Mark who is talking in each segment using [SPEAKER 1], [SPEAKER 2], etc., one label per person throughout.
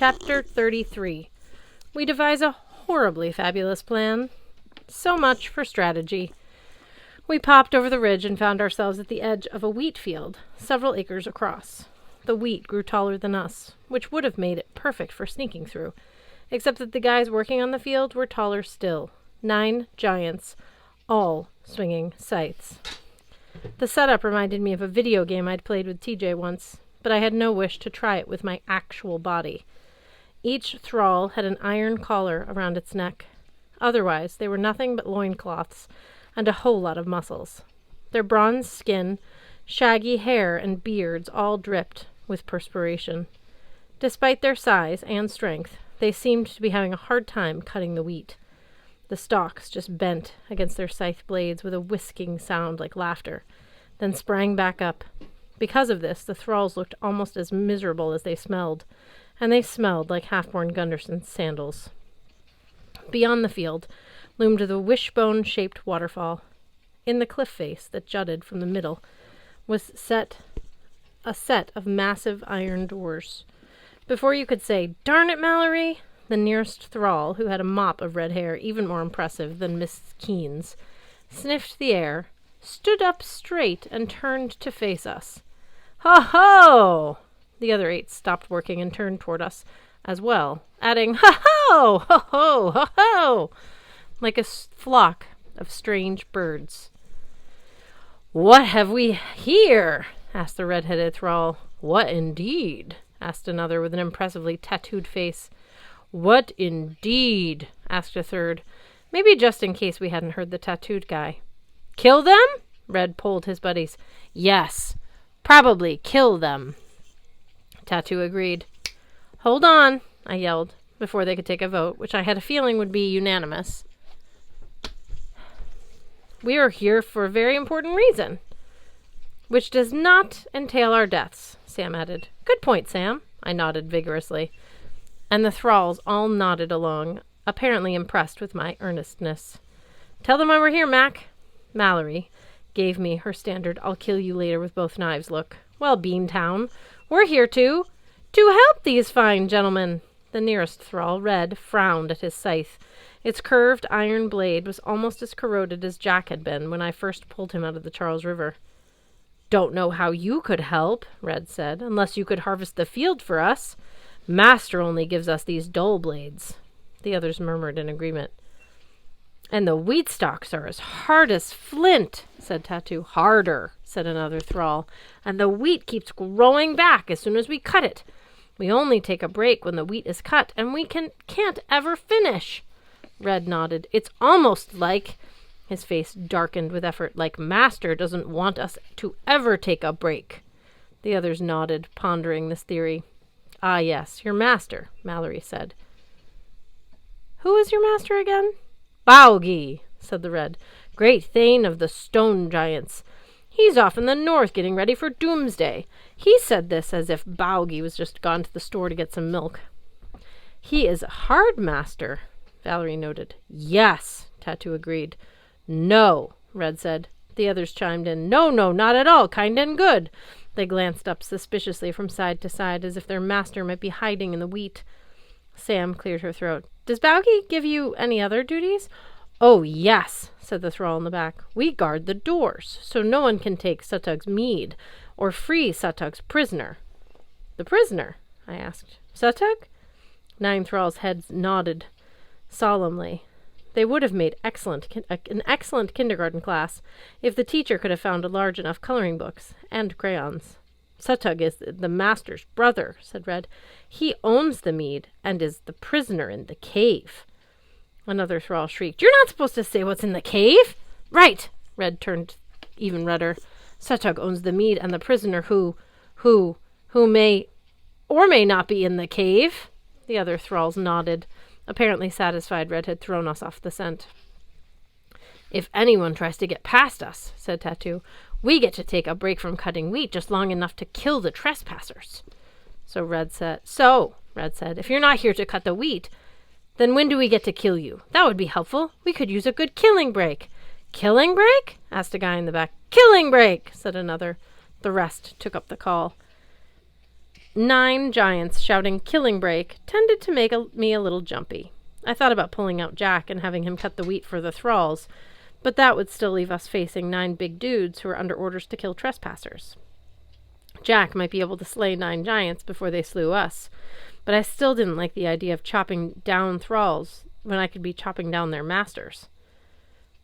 [SPEAKER 1] Chapter 33. We devise a horribly fabulous plan. So much for strategy. We popped over the ridge and found ourselves at the edge of a wheat field, several acres across. The wheat grew taller than us, which would have made it perfect for sneaking through, except that the guys working on the field were taller still. 9 giants, all swinging scythes. The setup reminded me of a video game I'd played with TJ once, but I had no wish to try it with my actual body. Each thrall had an iron collar around its neck. Otherwise, they were nothing but loincloths and a whole lot of muscles. Their bronze skin, shaggy hair, and beards all dripped with perspiration. Despite their size and strength, they seemed to be having a hard time cutting the wheat. The stalks just bent against their scythe blades with a whisking sound like laughter, then sprang back up. Because of this, the thralls looked almost as miserable as they smelled, and they smelled like half-born Gunderson's sandals. Beyond the field loomed the wishbone-shaped waterfall. In the cliff face that jutted from the middle was a set of massive iron doors. Before you could say, "Darn it, Mallory," the nearest thrall, who had a mop of red hair even more impressive than Miss Keene's, sniffed the air, stood up straight, and turned to face us. "Ho-ho!" The other 8 stopped working and turned toward us as well, adding, "Ho-ho! Ho-ho! Ho-ho!" like a flock of strange birds. "What have we here?" asked the red-headed thrall. "What indeed?" asked another with an impressively tattooed face. "What indeed?" asked a third, maybe just in case we hadn't heard the tattooed guy. "Kill them?" Red polled his buddies. "Yes, probably kill them." Tattoo agreed. "Hold on," I yelled, before they could take a vote, which I had a feeling would be unanimous. "We are here for a very important reason, which does not entail our deaths," Sam added. "Good point, Sam," I nodded vigorously, and the thralls all nodded along, apparently impressed with my earnestness. "Tell them why we're here, Mac." Mallory gave me her standard "I'll kill you later with both knives" look. "Well, Beantown, we're here to help these fine gentlemen." The nearest thrall, Red, frowned at his scythe. Its curved iron blade was almost as corroded as Jack had been when I first pulled him out of the Charles River. "Don't know how you could help," Red said, "unless you could harvest the field for us. Master only gives us these dull blades." The others murmured in agreement. "And the wheat stalks are as hard as flint," said Tattoo. "Harder," said another thrall. "And the wheat keeps growing back as soon as we cut it. We only take a break when the wheat is cut, and we can't ever finish." Red nodded. "It's almost like," his face darkened with effort, "like Master doesn't want us to ever take a break." The others nodded, pondering this theory. "Ah, yes, your master," Mallory said. "Who is your master again?" "Baugi," said the Red, "great Thane of the Stone Giants. He's off in the north getting ready for Doomsday." He said this as if Baugi was just gone to the store to get some milk. "He is a hard master," Valerie noted. "Yes," Tattoo agreed. "No," Red said. The others chimed in. "No, not at all. Kind and good." They glanced up suspiciously from side to side as if their master might be hiding in the wheat. Sam cleared her throat. "Does Baugi give you any other duties?" "Oh, yes," said the thrall in the back. "We guard the doors, so no one can take Sutug's mead or free Sutug's prisoner." "The prisoner?" I asked. "Sutug?" 9 thralls' heads nodded solemnly. They would have made an excellent kindergarten class if the teacher could have found a large enough coloring books and crayons. "Sutug is the master's brother," said Red. "He owns the mead and is the prisoner in the cave." Another thrall shrieked, "You're not supposed to say what's in the cave!" "Right!" Red turned even redder. "Sutug owns the mead and the prisoner who may or may not be in the cave." The other thralls nodded, apparently satisfied Red had thrown us off the scent. "If anyone tries to get past us," said Tattoo, "we get to take a break from cutting wheat just long enough to kill the trespassers." Red said, "if you're not here to cut the wheat, then when do we get to kill you? That would be helpful. We could use a good killing break." "Killing break?" asked a guy in the back. "Killing break," said another. The rest took up the call. 9 giants shouting killing break tended to make me a little jumpy. I thought about pulling out Jack and having him cut the wheat for the thralls, but that would still leave us facing 9 big dudes who were under orders to kill trespassers. Jack might be able to slay 9 giants before they slew us, but I still didn't like the idea of chopping down thralls when I could be chopping down their masters.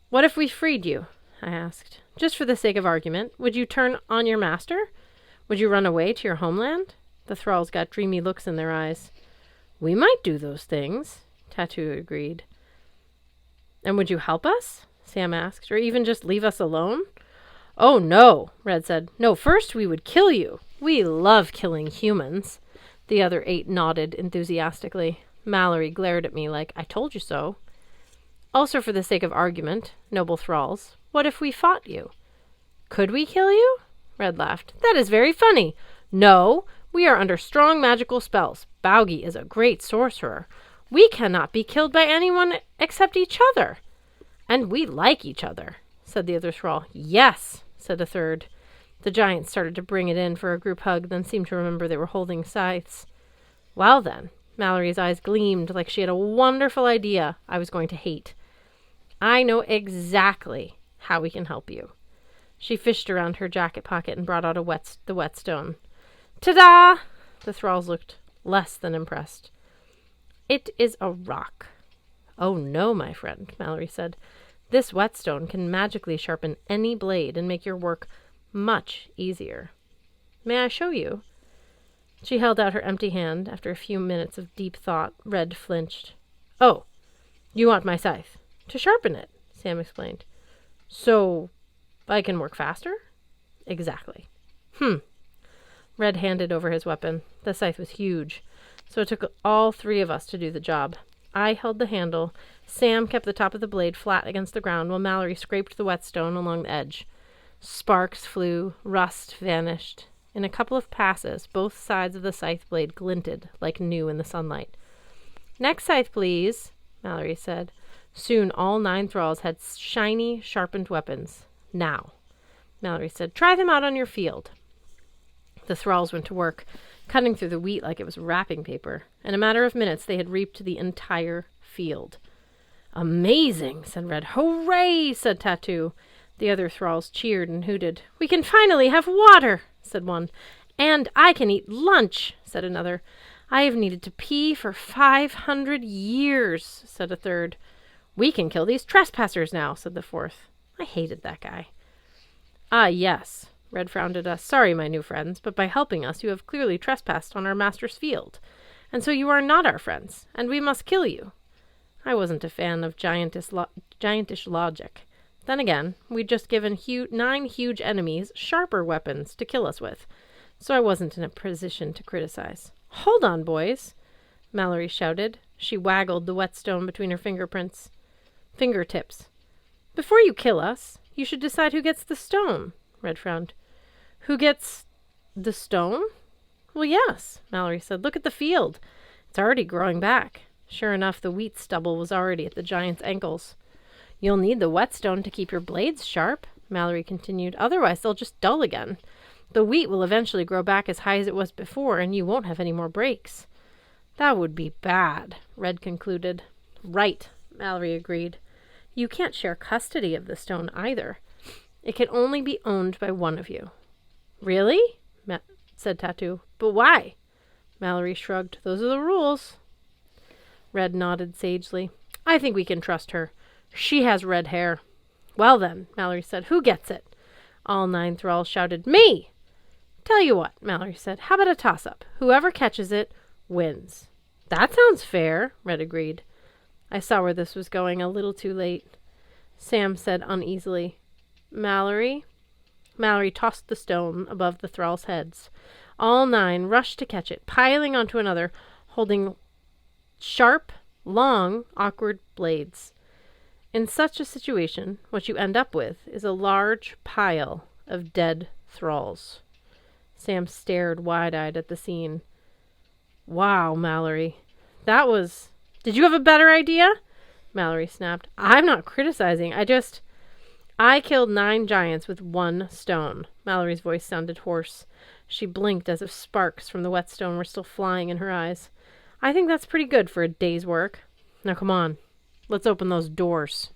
[SPEAKER 1] "What if we freed you?" I asked. "Just for the sake of argument, would you turn on your master? Would you run away to your homeland?" The thralls got dreamy looks in their eyes. "We might do those things," Tattoo agreed. "And would you help us?" Sam asked, "or even just leave us alone?" "Oh, no," Red said. "No, first we would kill you. We love killing humans." The other 8 nodded enthusiastically. Mallory glared at me like, "I told you so." "Also, for the sake of argument, noble thralls, what if we fought you?" "Could we kill you?" Red laughed. "That is very funny. No, we are under strong magical spells. Baugi is a great sorcerer. We cannot be killed by anyone except each other." "And we like each other," said the other thrall. "Yes," said a third. The giants started to bring it in for a group hug, then seemed to remember they were holding scythes. "Well then," Mallory's eyes gleamed like she had a wonderful idea I was going to hate. "I know exactly how we can help you." She fished around her jacket pocket and brought out the whetstone. "Ta-da!" The thralls looked less than impressed. "It is a rock." "Oh no, my friend," Mallory said. "This whetstone can magically sharpen any blade and make your work much easier. May I show you?" She held out her empty hand. After a few minutes of deep thought, Red flinched. "Oh, you want my scythe?" "To sharpen it," Sam explained. "So I can work faster?" "Exactly." Red handed over his weapon. The scythe was huge, so it took all 3 of us to do the job. I held the handle. Sam kept the top of the blade flat against the ground while Mallory scraped the whetstone along the edge. Sparks flew. Rust vanished. In a couple of passes, both sides of the scythe blade glinted like new in the sunlight. "Next scythe, please," Mallory said. Soon all 9 thralls had shiny, sharpened weapons. "Now," Mallory said, "try them out on your field." The thralls went to work, cutting through the wheat like it was wrapping paper. In a matter of minutes, they had reaped the entire field. "Amazing," said Red. "Hooray," said Tattoo. The other thralls cheered and hooted. "We can finally have water," said one. "And I can eat lunch," said another. "I have needed to pee for 500 years, said a third. "We can kill these trespassers now," said the fourth. I hated that guy. "Ah, yes," Red frowned at us. "Sorry, my new friends, but by helping us, you have clearly trespassed on our master's field. And so you are not our friends, and we must kill you." I wasn't a fan of giantish logic. Then again, we'd just given 9 huge enemies sharper weapons to kill us with, so I wasn't in a position to criticize. "Hold on, boys," Mallory shouted. She waggled the whetstone between her fingertips. "Before you kill us, you should decide who gets the stone." Red frowned. "Who gets the stone?" "Well, yes," Mallory said. "Look at the field. It's already growing back." Sure enough, the wheat stubble was already at the giant's ankles. "You'll need the whetstone to keep your blades sharp," Mallory continued. "Otherwise, they'll just dull again. The wheat will eventually grow back as high as it was before, and you won't have any more breaks." "That would be bad," Red concluded. "Right," Mallory agreed. "You can't share custody of the stone either. It can only be owned by one of you." "Really?" said Tattoo. "But why?" Mallory shrugged. "Those are the rules." Red nodded sagely. "I think we can trust her. She has red hair." "Well then," Mallory said, "who gets it?" All 9 thralls shouted, "Me!" "Tell you what," Mallory said, "how about a toss-up? Whoever catches it wins." "That sounds fair," Red agreed. I saw where this was going a little too late. Sam said uneasily, "Mallory?" Mallory tossed the stone above the thralls' heads. All 9 rushed to catch it, piling onto another, holding sharp, long, awkward blades. In such a situation, what you end up with is a large pile of dead thralls. Sam stared wide-eyed at the scene. "Wow, Mallory. Did you have a better idea?" Mallory snapped. "I'm not criticizing. I killed 9 giants with 1 stone." Mallory's voice sounded hoarse. She blinked as if sparks from the whetstone were still flying in her eyes. I think that's pretty good for a day's work. Now come on. Let's open those doors.